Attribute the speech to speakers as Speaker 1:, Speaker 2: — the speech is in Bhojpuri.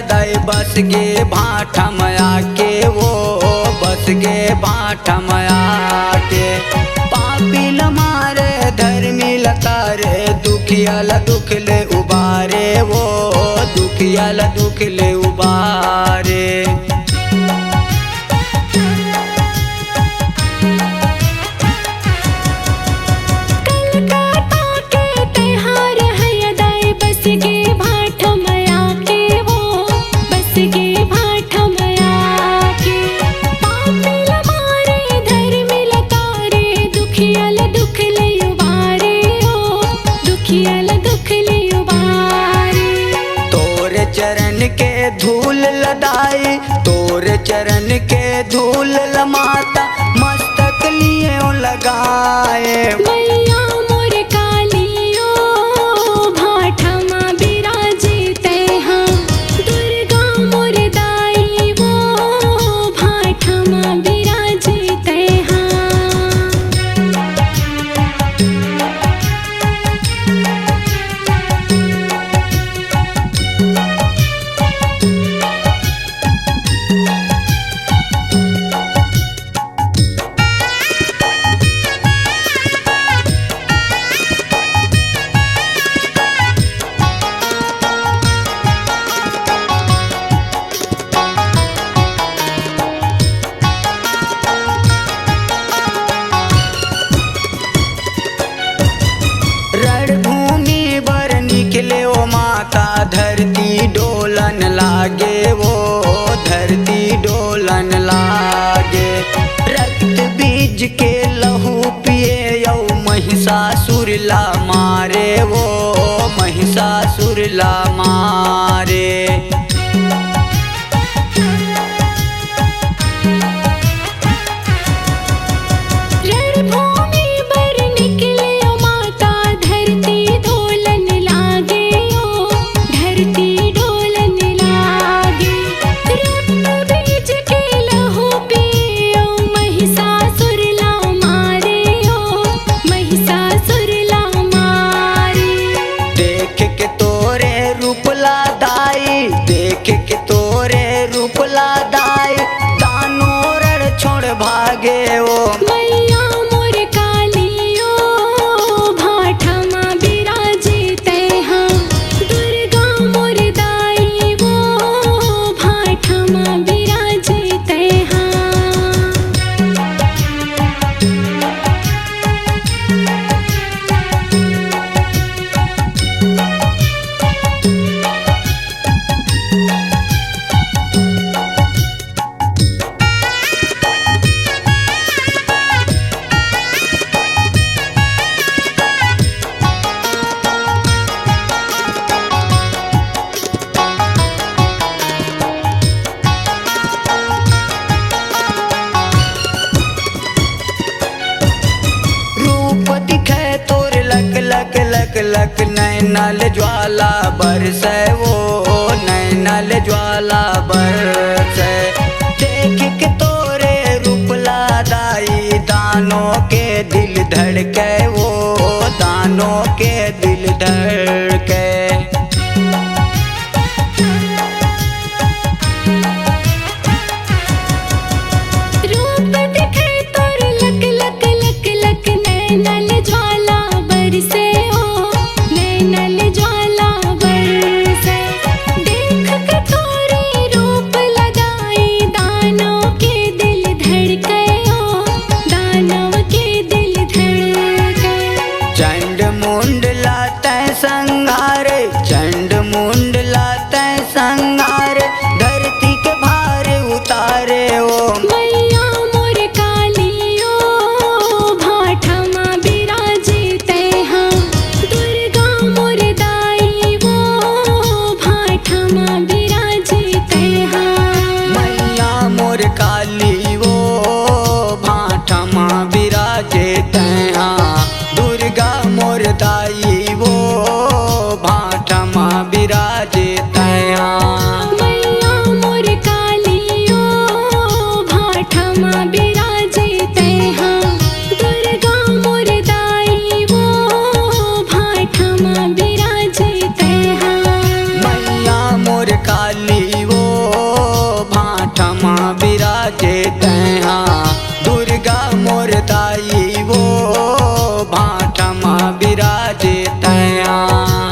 Speaker 1: दाई बस गे भाठम आके वो बस गे भाठम आके पापी लमारे धर्मी लतारे दुखियाल दुख ले उबारे वो दुखियाल दुख ले उबारे। चरण के धूल लदाई तोरे चरण के धूल लमाता मस्तक लिए लगाए।
Speaker 2: मैया मोर कालियो भाठमा बिराजिते हाँ दुर्गा मोर दाई वो भाठमा बिराजिते हाँ।
Speaker 1: रणभूमि बर निकले ओ माता धरती डोलन लागे वो धरती डोलन लागे। रक्त बीज के लहू पिए यौ महिषासुर ला मारे वो महिषासुर ला मारे। देख के तोरे रूप लादाई दानो रण छोड़ भागे वो।
Speaker 2: मैया मोर कालियो भाठमा बिराजिते हाँ दुर्गा मोर दाई वो भाठमा बिराजिते हाँ।
Speaker 1: लक नैनल ज्वाला बरसे वो नैनल ज्वाला बरसे। देख के तोरे रूप लादाई दानों के दिल धड़के वो दानों के दिल धड़के।
Speaker 2: रूप दिखे तोर लक लक लक लक नैनल ज्वाला बरसे
Speaker 1: चंड मुंड लाते संग गाजे तया।